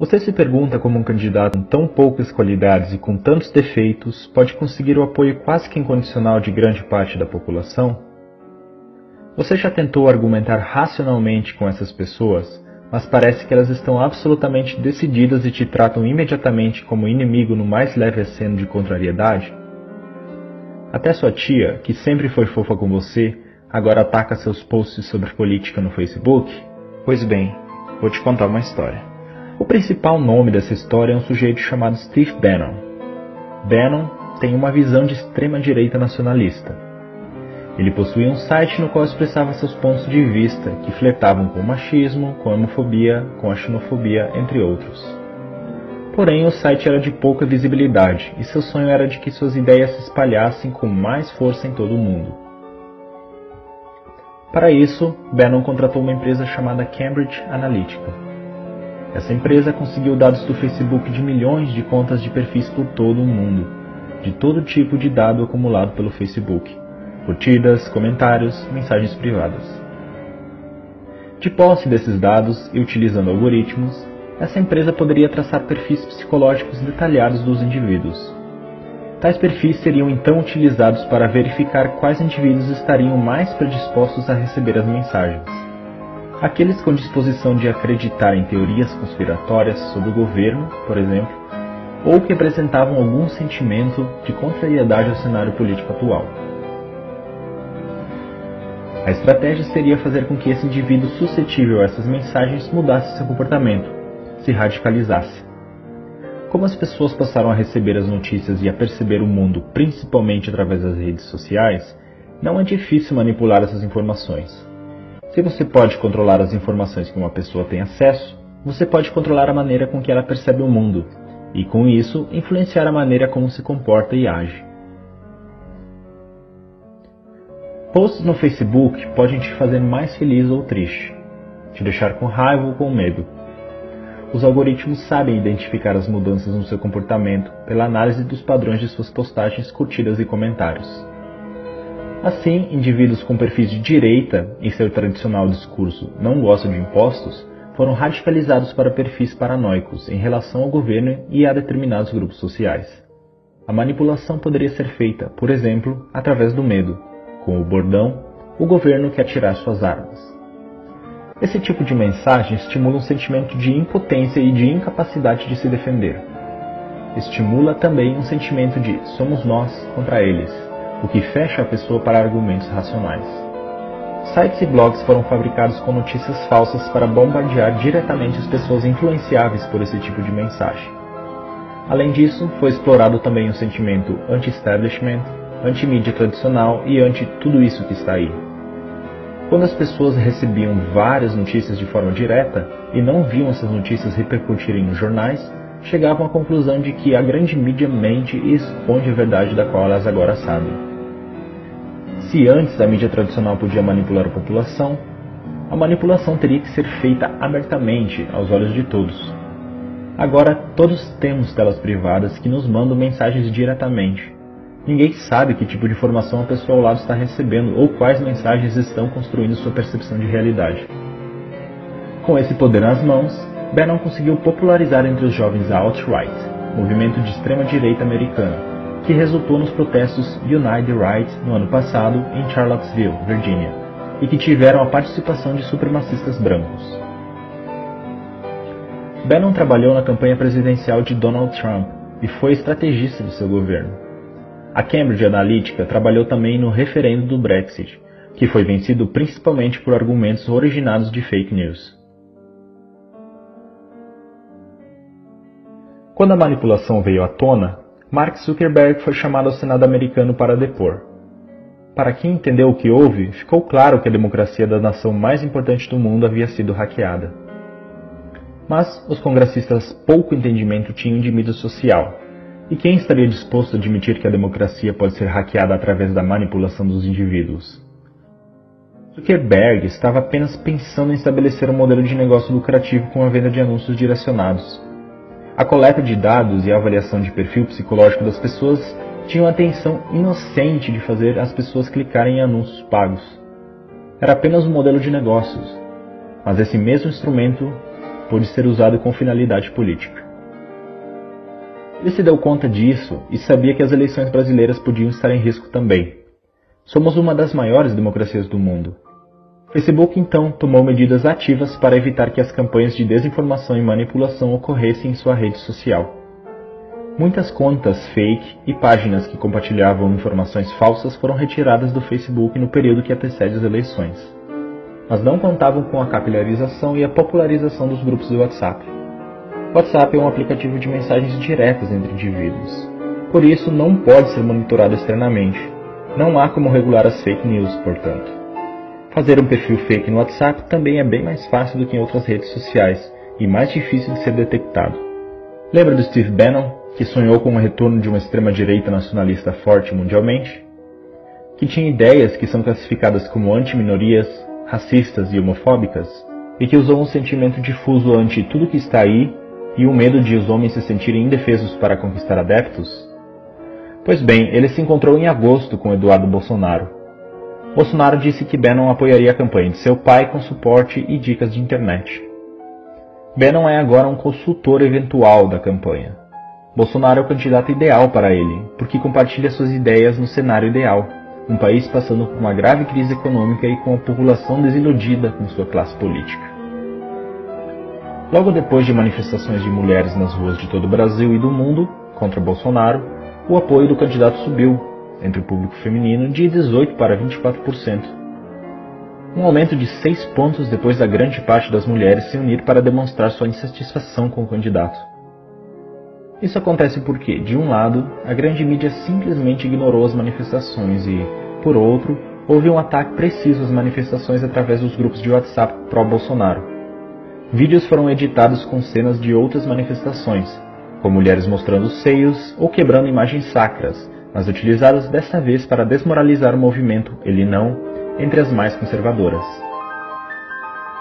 Você se pergunta como um candidato com tão poucas qualidades e com tantos defeitos pode conseguir o apoio quase que incondicional de grande parte da população? Você já tentou argumentar racionalmente com essas pessoas, mas parece que elas estão absolutamente decididas e te tratam imediatamente como inimigo no mais leve aceno de contrariedade? Até sua tia, que sempre foi fofa com você, agora ataca seus posts sobre política no Facebook? Pois bem, vou te contar uma história. O principal nome dessa história é um sujeito chamado Steve Bannon. Bannon tem uma visão de extrema-direita nacionalista. Ele possuía um site no qual expressava seus pontos de vista, que flertavam com o machismo, com a homofobia, com a xenofobia, entre outros. Porém, o site era de pouca visibilidade, e seu sonho era de que suas ideias se espalhassem com mais força em todo o mundo. Para isso, Bannon contratou uma empresa chamada Cambridge Analytica. Essa empresa conseguiu dados do Facebook de milhões de contas de perfis por todo o mundo, de todo tipo de dado acumulado pelo Facebook, curtidas, comentários, mensagens privadas. De posse desses dados e utilizando algoritmos, essa empresa poderia traçar perfis psicológicos detalhados dos indivíduos. Tais perfis seriam então utilizados para verificar quais indivíduos estariam mais predispostos a receber as mensagens. Aqueles com disposição de acreditar em teorias conspiratórias sobre o governo, por exemplo, ou que apresentavam algum sentimento de contrariedade ao cenário político atual. A estratégia seria fazer com que esse indivíduo suscetível a essas mensagens mudasse seu comportamento, se radicalizasse. Como as pessoas passaram a receber as notícias e a perceber o mundo principalmente através das redes sociais, não é difícil manipular essas informações. Se você pode controlar as informações que uma pessoa tem acesso, você pode controlar a maneira com que ela percebe o mundo, e com isso, influenciar a maneira como se comporta e age. Posts no Facebook podem te fazer mais feliz ou triste, te deixar com raiva ou com medo. Os algoritmos sabem identificar as mudanças no seu comportamento pela análise dos padrões de suas postagens, curtidas e comentários. Assim, indivíduos com perfis de direita, em seu tradicional discurso não gostam de impostos, foram radicalizados para perfis paranoicos em relação ao governo e a determinados grupos sociais. A manipulação poderia ser feita, por exemplo, através do medo, com o bordão, o governo quer tirar suas armas. Esse tipo de mensagem estimula um sentimento de impotência e de incapacidade de se defender. Estimula também um sentimento de somos nós contra eles, o que fecha a pessoa para argumentos racionais. Sites e blogs foram fabricados com notícias falsas para bombardear diretamente as pessoas influenciáveis por esse tipo de mensagem. Além disso, foi explorado também o sentimento anti-establishment, anti-mídia tradicional e anti-tudo isso que está aí. Quando as pessoas recebiam várias notícias de forma direta e não viam essas notícias repercutirem nos jornais, chegavam à conclusão de que a grande mídia mente e esconde a verdade da qual elas agora sabem. Se antes a mídia tradicional podia manipular a população, a manipulação teria que ser feita abertamente aos olhos de todos. Agora todos temos telas privadas que nos mandam mensagens diretamente. Ninguém sabe que tipo de informação a pessoa ao lado está recebendo ou quais mensagens estão construindo sua percepção de realidade. Com esse poder nas mãos, Bannon conseguiu popularizar entre os jovens a alt-right, movimento de extrema-direita americano, que resultou nos protestos Unite the Right no ano passado em Charlottesville, Virgínia, e que tiveram a participação de supremacistas brancos. Bannon trabalhou na campanha presidencial de Donald Trump e foi estrategista de seu governo. A Cambridge Analytica trabalhou também no referendo do Brexit, que foi vencido principalmente por argumentos originados de fake news. Quando a manipulação veio à tona, Mark Zuckerberg foi chamado ao Senado americano para depor. Para quem entendeu o que houve, ficou claro que a democracia da nação mais importante do mundo havia sido hackeada. Mas os congressistas pouco entendimento tinham de mídia social, e quem estaria disposto a admitir que a democracia pode ser hackeada através da manipulação dos indivíduos? Zuckerberg estava apenas pensando em estabelecer um modelo de negócio lucrativo com a venda de anúncios direcionados. A coleta de dados e a avaliação de perfil psicológico das pessoas tinham a intenção inocente de fazer as pessoas clicarem em anúncios pagos. Era apenas um modelo de negócios, mas esse mesmo instrumento pôde ser usado com finalidade política. Ele se deu conta disso e sabia que as eleições brasileiras podiam estar em risco também. Somos uma das maiores democracias do mundo. Facebook então tomou medidas ativas para evitar que as campanhas de desinformação e manipulação ocorressem em sua rede social. Muitas contas fake e páginas que compartilhavam informações falsas foram retiradas do Facebook no período que antecede as eleições. Mas não contavam com a capilarização e a popularização dos grupos do WhatsApp. O WhatsApp é um aplicativo de mensagens diretas entre indivíduos. Por isso, não pode ser monitorado externamente. Não há como regular as fake news, portanto. Fazer um perfil fake no WhatsApp também é bem mais fácil do que em outras redes sociais e mais difícil de ser detectado. Lembra do Steve Bannon, que sonhou com o retorno de uma extrema-direita nacionalista forte mundialmente? Que tinha ideias que são classificadas como anti-minorias, racistas e homofóbicas, e que usou um sentimento difuso ante tudo que está aí e o medo de os homens se sentirem indefesos para conquistar adeptos? Pois bem, ele se encontrou em agosto com Eduardo Bolsonaro. Bolsonaro disse que Bannon apoiaria a campanha de seu pai com suporte e dicas de internet. Bannon é agora um consultor eventual da campanha. Bolsonaro é o candidato ideal para ele, porque compartilha suas ideias no cenário ideal, um país passando por uma grave crise econômica e com a população desiludida com sua classe política. Logo depois de manifestações de mulheres nas ruas de todo o Brasil e do mundo contra Bolsonaro, o apoio do candidato subiu, entre o público feminino, de 18% para 24%. Um aumento de 6 pontos depois da grande parte das mulheres se unir para demonstrar sua insatisfação com o candidato. Isso acontece porque, de um lado, a grande mídia simplesmente ignorou as manifestações e, por outro, houve um ataque preciso às manifestações através dos grupos de WhatsApp pró-Bolsonaro. Vídeos foram editados com cenas de outras manifestações, com mulheres mostrando seios ou quebrando imagens sacras, mas utilizadas dessa vez para desmoralizar o movimento Ele Não entre as mais conservadoras.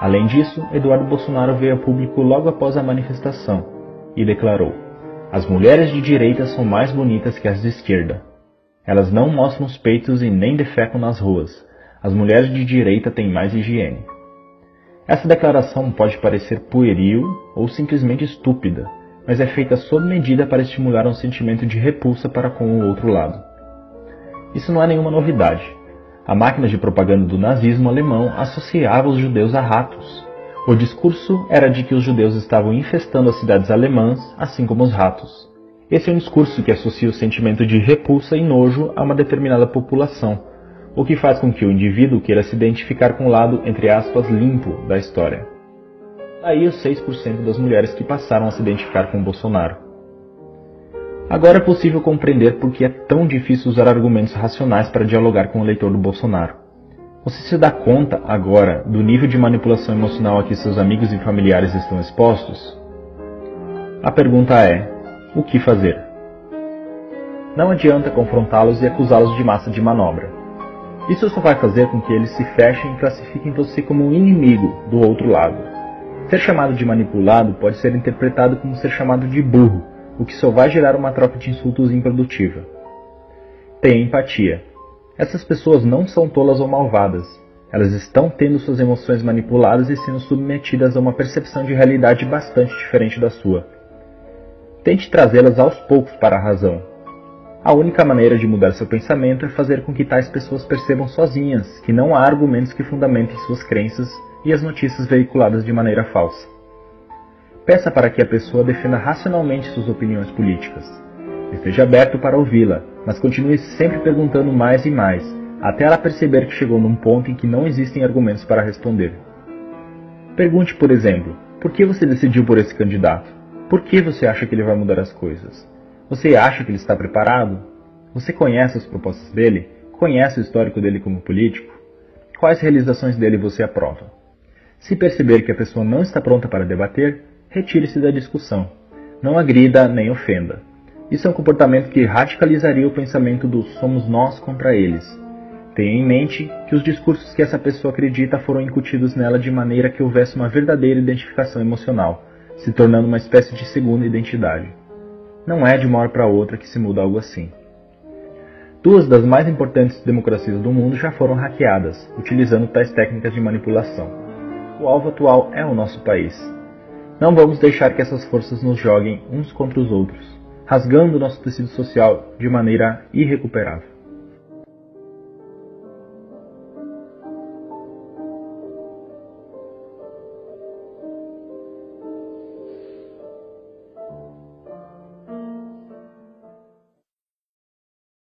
Além disso, Eduardo Bolsonaro veio a público logo após a manifestação e declarou: "As mulheres de direita são mais bonitas que as de esquerda. Elas não mostram os peitos e nem defecam nas ruas. As mulheres de direita têm mais higiene." Essa declaração pode parecer pueril ou simplesmente estúpida, mas é feita sob medida para estimular um sentimento de repulsa para com o outro lado. Isso não é nenhuma novidade. A máquina de propaganda do nazismo alemão associava os judeus a ratos. O discurso era de que os judeus estavam infestando as cidades alemãs, assim como os ratos. Esse é um discurso que associa o sentimento de repulsa e nojo a uma determinada população, o que faz com que o indivíduo queira se identificar com o lado, entre aspas, limpo da história. Daí os 6% das mulheres que passaram a se identificar com Bolsonaro. Agora é possível compreender por que é tão difícil usar argumentos racionais para dialogar com o eleitor do Bolsonaro. Você se dá conta, agora, do nível de manipulação emocional a que seus amigos e familiares estão expostos? A pergunta é: o que fazer? Não adianta confrontá-los e acusá-los de massa de manobra. Isso só vai fazer com que eles se fechem e classifiquem você como um inimigo do outro lado. Ser chamado de manipulado pode ser interpretado como ser chamado de burro, o que só vai gerar uma troca de insultos improdutiva. Tenha empatia. Essas pessoas não são tolas ou malvadas. Elas estão tendo suas emoções manipuladas e sendo submetidas a uma percepção de realidade bastante diferente da sua. Tente trazê-las aos poucos para a razão. A única maneira de mudar seu pensamento é fazer com que tais pessoas percebam sozinhas que não há argumentos que fundamentem suas crenças e as notícias veiculadas de maneira falsa. Peça para que a pessoa defenda racionalmente suas opiniões políticas. Esteja aberto para ouvi-la, mas continue sempre perguntando mais e mais, até ela perceber que chegou num ponto em que não existem argumentos para responder. Pergunte, por exemplo, por que você decidiu por esse candidato? Por que você acha que ele vai mudar as coisas? Você acha que ele está preparado? Você conhece as propostas dele? Conhece o histórico dele como político? Quais realizações dele você aprova? Se perceber que a pessoa não está pronta para debater, retire-se da discussão. Não agrida nem ofenda. Isso é um comportamento que radicalizaria o pensamento do somos nós contra eles. Tenha em mente que os discursos que essa pessoa acredita foram incutidos nela de maneira que houvesse uma verdadeira identificação emocional, se tornando uma espécie de segunda identidade. Não é de uma hora para outra que se muda algo assim. 2 das mais importantes democracias do mundo já foram hackeadas, utilizando tais técnicas de manipulação. O alvo atual é o nosso país. Não vamos deixar que essas forças nos joguem uns contra os outros, rasgando nosso tecido social de maneira irrecuperável.